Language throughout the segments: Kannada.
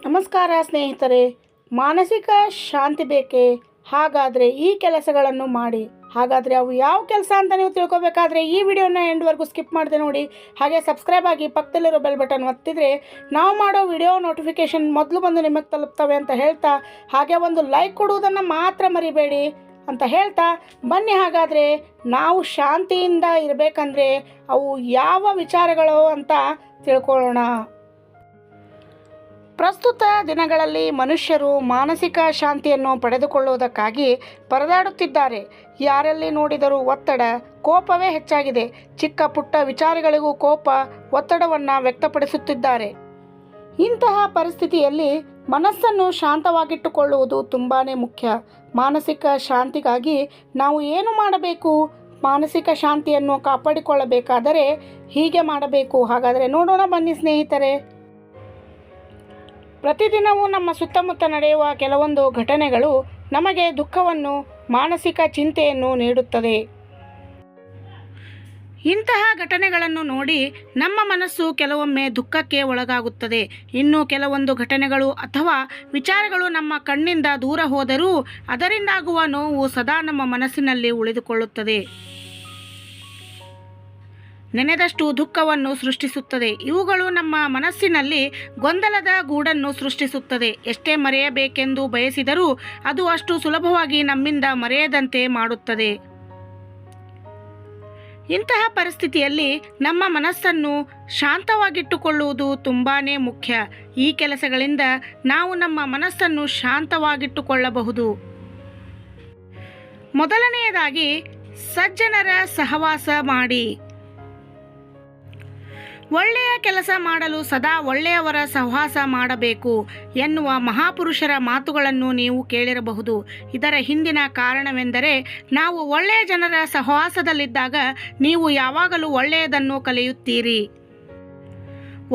ನಮಸ್ಕಾರ ಸ್ನೇಹಿತರೆ, ಮಾನಸಿಕ ಶಾಂತಿ ಬೇಕೇ? ಹಾಗಾದರೆ ಈ ಕೆಲಸಗಳನ್ನು ಮಾಡಿ. ಹಾಗಾದರೆ ಅವು ಯಾವ ಕೆಲಸ ಅಂತ ನೀವು ತಿಳ್ಕೊಬೇಕಾದ್ರೆ ಈ ವಿಡಿಯೋನ ಎಂಡ್ವರೆಗೂ ಸ್ಕಿಪ್ ಮಾಡದೆ ನೋಡಿ. ಹಾಗೆ ಸಬ್ಸ್ಕ್ರೈಬ್ ಆಗಿ ಪಕ್ಕದಲ್ಲಿರೋ ಬೆಲ್ ಬಟನ್ ಒತ್ತಿದರೆ ನಾವು ಮಾಡೋ ವಿಡಿಯೋ ನೋಟಿಫಿಕೇಷನ್ ಮೊದಲು ಬಂದು ನಿಮಗೆ ತಲುಪ್ತವೆ ಅಂತ ಹೇಳ್ತಾ, ಹಾಗೆ ಒಂದು ಲೈಕ್ ಕೊಡುವುದನ್ನು ಮಾತ್ರ ಮರಿಬೇಡಿ ಅಂತ ಹೇಳ್ತಾ, ಬನ್ನಿ ಹಾಗಾದರೆ ನಾವು ಶಾಂತಿಯಿಂದ ಇರಬೇಕಂದ್ರೆ ಅವು ಯಾವ ವಿಚಾರಗಳು ಅಂತ ತಿಳ್ಕೊಳ್ಳೋಣ. ಪ್ರಸ್ತುತ ದಿನಗಳಲ್ಲಿ ಮನುಷ್ಯರು ಮಾನಸಿಕ ಶಾಂತಿಯನ್ನು ಪಡೆದುಕೊಳ್ಳುವುದಕ್ಕಾಗಿ ಪರದಾಡುತ್ತಿದ್ದಾರೆ. ಯಾರಲ್ಲಿ ನೋಡಿದರೂ ಒತ್ತಡ, ಕೋಪವೇ ಹೆಚ್ಚಾಗಿದೆ. ಚಿಕ್ಕ ಪುಟ್ಟ ವಿಚಾರಗಳಿಗೂ ಕೋಪ, ಒತ್ತಡವನ್ನು ವ್ಯಕ್ತಪಡಿಸುತ್ತಿದ್ದಾರೆ. ಇಂತಹ ಪರಿಸ್ಥಿತಿಯಲ್ಲಿ ಮನಸ್ಸನ್ನು ಶಾಂತವಾಗಿಟ್ಟುಕೊಳ್ಳುವುದು ತುಂಬಾ ಮುಖ್ಯ. ಮಾನಸಿಕ ಶಾಂತಿಗಾಗಿ ನಾವು ಏನು ಮಾಡಬೇಕು? ಮಾನಸಿಕ ಶಾಂತಿಯನ್ನು ಕಾಪಾಡಿಕೊಳ್ಳಬೇಕಾದರೆ ಹೀಗೆ ಮಾಡಬೇಕು. ಹಾಗಾದರೆ ನೋಡೋಣ ಬನ್ನಿ ಸ್ನೇಹಿತರೆ. ಪ್ರತಿದಿನವೂ ನಮ್ಮ ಸುತ್ತಮುತ್ತ ನಡೆಯುವ ಕೆಲವೊಂದು ಘಟನೆಗಳು ನಮಗೆ ದುಃಖವನ್ನು, ಮಾನಸಿಕ ಚಿಂತೆಯನ್ನು ನೀಡುತ್ತದೆ. ಇಂತಹ ಘಟನೆಗಳನ್ನು ನೋಡಿ ನಮ್ಮ ಮನಸ್ಸು ಕೆಲವೊಮ್ಮೆ ದುಃಖಕ್ಕೆ ಒಳಗಾಗುತ್ತದೆ. ಇನ್ನು ಕೆಲವೊಂದು ಘಟನೆಗಳು ಅಥವಾ ವಿಚಾರಗಳು ನಮ್ಮ ಕಣ್ಣಿಂದ ದೂರ ಹೋದರೂ ಅದರಿಂದಾಗುವ ನೋವು ಸದಾ ನಮ್ಮ ಮನಸ್ಸಿನಲ್ಲಿ ಉಳಿದುಕೊಳ್ಳುತ್ತದೆ. ನೆನೆದಷ್ಟು ದುಃಖವನ್ನು ಸೃಷ್ಟಿಸುತ್ತದೆ. ಇವುಗಳು ನಮ್ಮ ಮನಸ್ಸಿನಲ್ಲಿ ಗೊಂದಲದ ಗೂಡನ್ನು ಸೃಷ್ಟಿಸುತ್ತದೆ. ಎಷ್ಟೇ ಮರೆಯಬೇಕೆಂದು ಬಯಸಿದರೂ ಅದು ಅಷ್ಟು ಸುಲಭವಾಗಿ ನಮ್ಮಿಂದ ಮರೆಯದಂತೆ ಮಾಡುತ್ತದೆ. ಇಂತಹ ಪರಿಸ್ಥಿತಿಯಲ್ಲಿ ನಮ್ಮ ಮನಸ್ಸನ್ನು ಶಾಂತವಾಗಿಟ್ಟುಕೊಳ್ಳುವುದು ತುಂಬಾ ಮುಖ್ಯ. ಈ ಕೆಲಸಗಳಿಂದ ನಾವು ನಮ್ಮ ಮನಸ್ಸನ್ನು ಶಾಂತವಾಗಿಟ್ಟುಕೊಳ್ಳಬಹುದು. ಮೊದಲನೆಯದಾಗಿ, ಸಜ್ಜನರ ಸಹವಾಸ ಮಾಡಿ. ಒಳ್ಳೆಯ ಕೆಲಸ ಮಾಡಲು ಸದಾ ಒಳ್ಳೆಯವರ ಸಹವಾಸ ಮಾಡಬೇಕು ಎನ್ನುವ ಮಹಾಪುರುಷರ ಮಾತುಗಳನ್ನು ನೀವು ಕೇಳಿರಬಹುದು. ಇದರ ಹಿಂದಿನ ಕಾರಣವೆಂದರೆ, ನಾವು ಒಳ್ಳೆಯ ಜನರ ಸಹವಾಸದಲ್ಲಿದ್ದಾಗ ನೀವು ಯಾವಾಗಲೂ ಒಳ್ಳೆಯದನ್ನು ಕಲಿಯುತ್ತೀರಿ.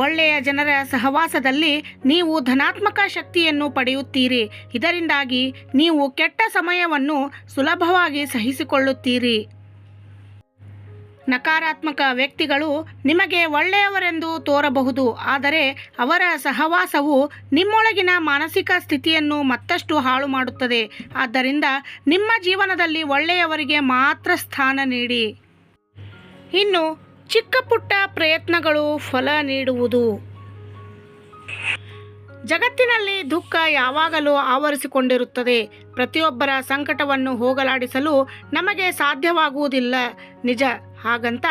ಒಳ್ಳೆಯ ಜನರ ಸಹವಾಸದಲ್ಲಿ ನೀವು ಧನಾತ್ಮಕ ಶಕ್ತಿಯನ್ನು ಪಡೆಯುತ್ತೀರಿ. ಇದರಿಂದಾಗಿ ನೀವು ಕೆಟ್ಟ ಸಮಯವನ್ನು ಸುಲಭವಾಗಿ ಸಹಿಸಿಕೊಳ್ಳುತ್ತೀರಿ. ನಕಾರಾತ್ಮಕ ವ್ಯಕ್ತಿಗಳು ನಿಮಗೆ ಒಳ್ಳೆಯವರೆಂದು ತೋರಬಹುದು, ಆದರೆ ಅವರ ಸಹವಾಸವು ನಿಮ್ಮೊಳಗಿನ ಮಾನಸಿಕ ಸ್ಥಿತಿಯನ್ನು ಮತ್ತಷ್ಟು ಹಾಳು ಮಾಡುತ್ತದೆ. ಆದ್ದರಿಂದ ನಿಮ್ಮ ಜೀವನದಲ್ಲಿ ಒಳ್ಳೆಯವರಿಗೆ ಮಾತ್ರ ಸ್ಥಾನ ನೀಡಿ. ಇನ್ನು ಚಿಕ್ಕ ಪುಟ್ಟ ಪ್ರಯತ್ನಗಳು ಫಲ ನೀಡುವುದು. ಜಗತ್ತಿನಲ್ಲಿ ದುಃಖ ಯಾವಾಗಲೂ ಆವರಿಸಿಕೊಂಡಿರುತ್ತದೆ. ಪ್ರತಿಯೊಬ್ಬರ ಸಂಕಟವನ್ನು ಹೋಗಲಾಡಿಸಲು ನಮಗೆ ಸಾಧ್ಯವಾಗುವುದಿಲ್ಲ, ನಿಜ. ಹಾಗಂತ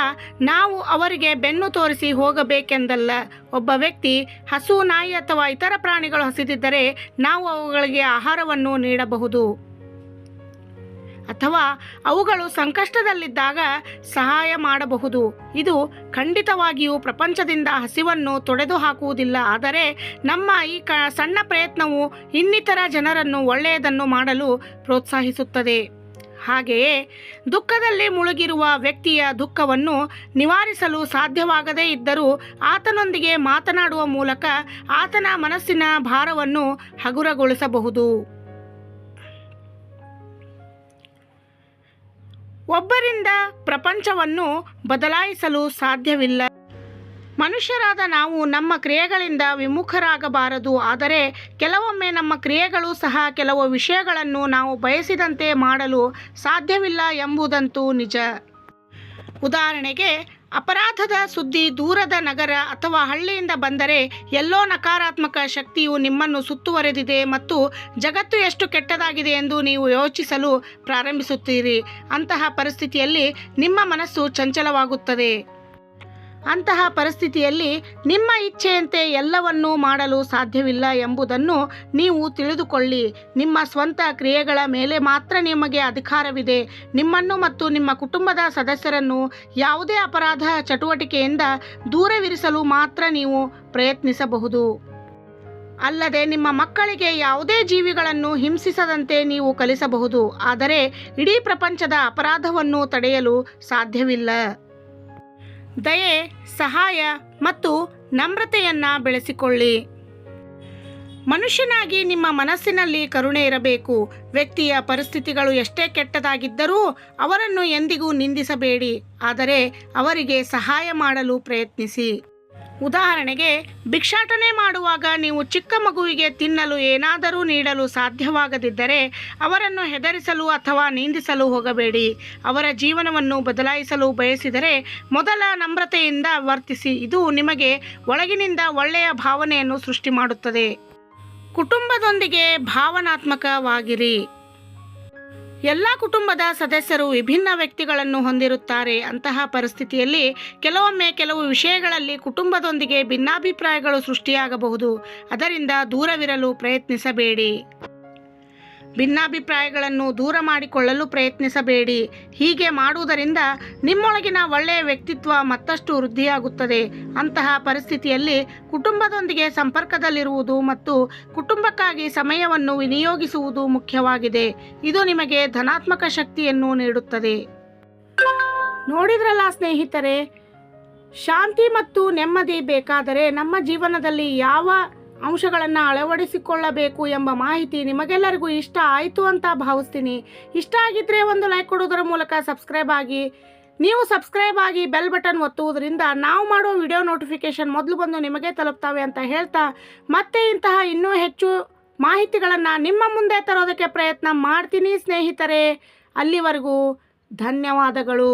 ನಾವು ಅವರಿಗೆ ಬೆನ್ನು ತೋರಿಸಿ ಹೋಗಬೇಕೆಂದಲ್ಲ. ಒಬ್ಬ ವ್ಯಕ್ತಿ ಹಸು, ನಾಯಿ ಅಥವಾ ಇತರ ಪ್ರಾಣಿಗಳು ಹಸಿದಿದ್ದರೆ ನಾವು ಅವುಗಳಿಗೆ ಆಹಾರವನ್ನು ನೀಡಬಹುದು, ಅಥವಾ ಅವುಗಳು ಸಂಕಷ್ಟದಲ್ಲಿದ್ದಾಗ ಸಹಾಯ ಮಾಡಬಹುದು. ಇದು ಖಂಡಿತವಾಗಿಯೂ ಪ್ರಪಂಚದಿಂದ ಹಸಿವನ್ನು ತೊಡೆದು ಹಾಕುವುದಿಲ್ಲ, ಆದರೆ ನಮ್ಮ ಈ ಸಣ್ಣ ಪ್ರಯತ್ನವು ಇನ್ನಿತರ ಜನರನ್ನು ಒಳ್ಳೆಯದನ್ನು ಮಾಡಲು ಪ್ರೋತ್ಸಾಹಿಸುತ್ತದೆ. ಹಾಗೆಯೇ ದುಃಖದಲ್ಲಿ ಮುಳುಗಿರುವ ವ್ಯಕ್ತಿಯ ದುಃಖವನ್ನು ನಿವಾರಿಸಲು ಸಾಧ್ಯವಾಗದೇ ಇದ್ದರೂ ಆತನೊಂದಿಗೆ ಮಾತನಾಡುವ ಮೂಲಕ ಆತನ ಮನಸ್ಸಿನ ಭಾರವನ್ನು ಹಗುರಗೊಳಿಸಬಹುದು. ಒಬ್ಬರಿಂದ ಪ್ರಪಂಚವನ್ನು ಬದಲಾಯಿಸಲು ಸಾಧ್ಯವಿಲ್ಲ. ಮನುಷ್ಯರಾದ ನಾವು ನಮ್ಮ ಕ್ರಿಯೆಗಳಿಂದ ವಿಮುಖರಾಗಬಾರದು, ಆದರೆ ಕೆಲವೊಮ್ಮೆ ನಮ್ಮ ಕ್ರಿಯೆಗಳು ಸಹ ಕೆಲವು ವಿಷಯಗಳನ್ನು ನಾವು ಬಯಸಿದಂತೆ ಮಾಡಲು ಸಾಧ್ಯವಿಲ್ಲ ಎಂಬುದಂತೂ ನಿಜ. ಉದಾಹರಣೆಗೆ, ಅಪರಾಧದ ಸುದ್ದಿ ದೂರದ ನಗರ ಅಥವಾ ಹಳ್ಳಿಯಿಂದ ಬಂದರೆ ಎಲ್ಲೋ ನಕಾರಾತ್ಮಕ ಶಕ್ತಿಯು ನಿಮ್ಮನ್ನು ಸುತ್ತುವರೆದಿದೆ ಮತ್ತು ಜಗತ್ತು ಎಷ್ಟು ಕೆಟ್ಟದಾಗಿದೆ ಎಂದು ನೀವು ಯೋಚಿಸಲು ಪ್ರಾರಂಭಿಸುತ್ತೀರಿ. ಅಂತಹ ಪರಿಸ್ಥಿತಿಯಲ್ಲಿ ನಿಮ್ಮ ಮನಸ್ಸು ಚಂಚಲವಾಗುತ್ತದೆ. ಅಂತಹ ಪರಿಸ್ಥಿತಿಯಲ್ಲಿ ನಿಮ್ಮ ಇಚ್ಛೆಯಂತೆ ಎಲ್ಲವನ್ನೂ ಮಾಡಲು ಸಾಧ್ಯವಿಲ್ಲ ಎಂಬುದನ್ನು ನೀವು ತಿಳಿದುಕೊಳ್ಳಿ. ನಿಮ್ಮ ಸ್ವಂತ ಕ್ರಿಯೆಗಳ ಮೇಲೆ ಮಾತ್ರ ನಿಮಗೆ ಅಧಿಕಾರವಿದೆ. ನಿಮ್ಮನ್ನು ಮತ್ತು ನಿಮ್ಮ ಕುಟುಂಬದ ಸದಸ್ಯರನ್ನು ಯಾವುದೇ ಅಪರಾಧ ಚಟುವಟಿಕೆಯಿಂದ ದೂರವಿರಿಸಲು ಮಾತ್ರ ನೀವು ಪ್ರಯತ್ನಿಸಬಹುದು. ಅಲ್ಲದೆ ನಿಮ್ಮ ಮಕ್ಕಳಿಗೆ ಯಾವುದೇ ಜೀವಿಗಳನ್ನು ಹಿಂಸಿಸದಂತೆ ನೀವು ಕಲಿಸಬಹುದು, ಆದರೆ ಇಡೀ ಪ್ರಪಂಚದ ಅಪರಾಧವನ್ನು ತಡೆಯಲು ಸಾಧ್ಯವಿಲ್ಲ. ದಯೆ, ಸಹಾಯ ಮತ್ತು ನಮ್ರತೆಯನ್ನು ಬೆಳೆಸಿಕೊಳ್ಳಿ. ಮನುಷ್ಯನಾಗಿ ನಿಮ್ಮ ಮನಸ್ಸಿನಲ್ಲಿ ಕರುಣೆ ಇರಬೇಕು. ವ್ಯಕ್ತಿಯ ಪರಿಸ್ಥಿತಿಗಳು ಎಷ್ಟೇ ಕೆಟ್ಟದಾಗಿದ್ದರೂ ಅವರನ್ನು ಎಂದಿಗೂ ನಿಂದಿಸಬೇಡಿ, ಆದರೆ ಅವರಿಗೆ ಸಹಾಯ ಮಾಡಲು ಪ್ರಯತ್ನಿಸಿ. ಉದಾಹರಣೆಗೆ, ಭಿಕ್ಷಾಟನೆ ಮಾಡುವಾಗ ನೀವು ಚಿಕ್ಕ ಮಗುವಿಗೆ ತಿನ್ನಲು ಏನಾದರೂ ನೀಡಲು ಸಾಧ್ಯವಾಗದಿದ್ದರೆ ಅವರನ್ನು ಹೆದರಿಸಲು ಅಥವಾ ನಿಂದಿಸಲು ಹೋಗಬೇಡಿ. ಅವರ ಜೀವನವನ್ನು ಬದಲಾಯಿಸಲು ಬಯಸಿದರೆ ಮೊದಲ ನಮ್ರತೆಯಿಂದ ವರ್ತಿಸಿ. ಇದು ನಿಮಗೆ ಒಳಗಿನಿಂದ ಒಳ್ಳೆಯ ಭಾವನೆಯನ್ನು ಸೃಷ್ಟಿ ಮಾಡುತ್ತದೆ. ಕುಟುಂಬದೊಂದಿಗೆ ಭಾವನಾತ್ಮಕವಾಗಿರಿ. ಎಲ್ಲ ಕುಟುಂಬದ ಸದಸ್ಯರು ವಿಭಿನ್ನ ವ್ಯಕ್ತಿಗಳನ್ನು ಹೊಂದಿರುತ್ತಾರೆ. ಅಂತಹ ಪರಿಸ್ಥಿತಿಯಲ್ಲಿ ಕೆಲವೊಮ್ಮೆ ಕೆಲವು ವಿಷಯಗಳಲ್ಲಿ ಕುಟುಂಬದೊಂದಿಗೆ ಭಿನ್ನಾಭಿಪ್ರಾಯಗಳು ಸೃಷ್ಟಿಯಾಗಬಹುದು. ಅದರಿಂದ ದೂರವಿರಲು ಪ್ರಯತ್ನಿಸಬೇಡಿ. ಭಿನ್ನಾಭಿಪ್ರಾಯಗಳನ್ನು ದೂರ ಮಾಡಿಕೊಳ್ಳಲು ಪ್ರಯತ್ನಿಸಬೇಡಿ. ಹೀಗೆ ಮಾಡುವುದರಿಂದ ನಿಮ್ಮೊಳಗಿನ ಒಳ್ಳೆಯ ವ್ಯಕ್ತಿತ್ವ ಮತ್ತಷ್ಟು ವೃದ್ಧಿಯಾಗುತ್ತದೆ. ಅಂತಹ ಪರಿಸ್ಥಿತಿಯಲ್ಲಿ ಕುಟುಂಬದೊಂದಿಗೆ ಸಂಪರ್ಕದಲ್ಲಿರುವುದು ಮತ್ತು ಕುಟುಂಬಕ್ಕಾಗಿ ಸಮಯವನ್ನು ವಿನಿಯೋಗಿಸುವುದು ಮುಖ್ಯವಾಗಿದೆ. ಇದು ನಿಮಗೆ ಧನಾತ್ಮಕ ಶಕ್ತಿಯನ್ನು ನೀಡುತ್ತದೆ. ನೋಡಿದ್ರಲ್ಲ ಸ್ನೇಹಿತರೆ, ಶಾಂತಿ ಮತ್ತು ನೆಮ್ಮದಿ ಬೇಕಾದರೆ ನಮ್ಮ ಜೀವನದಲ್ಲಿ ಯಾವ ಅಂಶಗಳನ್ನು ಅಳವಡಿಸಿಕೊಳ್ಳಬೇಕು ಎಂಬ ಮಾಹಿತಿ ನಿಮಗೆಲ್ಲರಿಗೂ ಇಷ್ಟ ಆಯಿತು ಅಂತ ಭಾವಿಸ್ತೀನಿ. ಇಷ್ಟ ಆಗಿದ್ದರೆ ಒಂದು ಲೈಕ್ ಕೊಡೋದರ ಮೂಲಕ ಸಬ್ಸ್ಕ್ರೈಬ್ ಆಗಿ. ನೀವು ಸಬ್ಸ್ಕ್ರೈಬ್ ಆಗಿ ಬೆಲ್ ಬಟನ್ ಒತ್ತುವುದರಿಂದ ನಾವು ಮಾಡುವ ವಿಡಿಯೋ ನೋಟಿಫಿಕೇಷನ್ ಮೊದಲು ಬಂದು ನಿಮಗೆ ತಲುಪ್ತವೆ ಅಂತ ಹೇಳ್ತಾ, ಮತ್ತೆ ಇಂತಹ ಇನ್ನೂ ಹೆಚ್ಚು ಮಾಹಿತಿಗಳನ್ನು ನಿಮ್ಮ ಮುಂದೆ ತರೋದಕ್ಕೆ ಪ್ರಯತ್ನ ಮಾಡ್ತೀನಿ ಸ್ನೇಹಿತರೆ. ಅಲ್ಲಿವರೆಗೂ ಧನ್ಯವಾದಗಳು.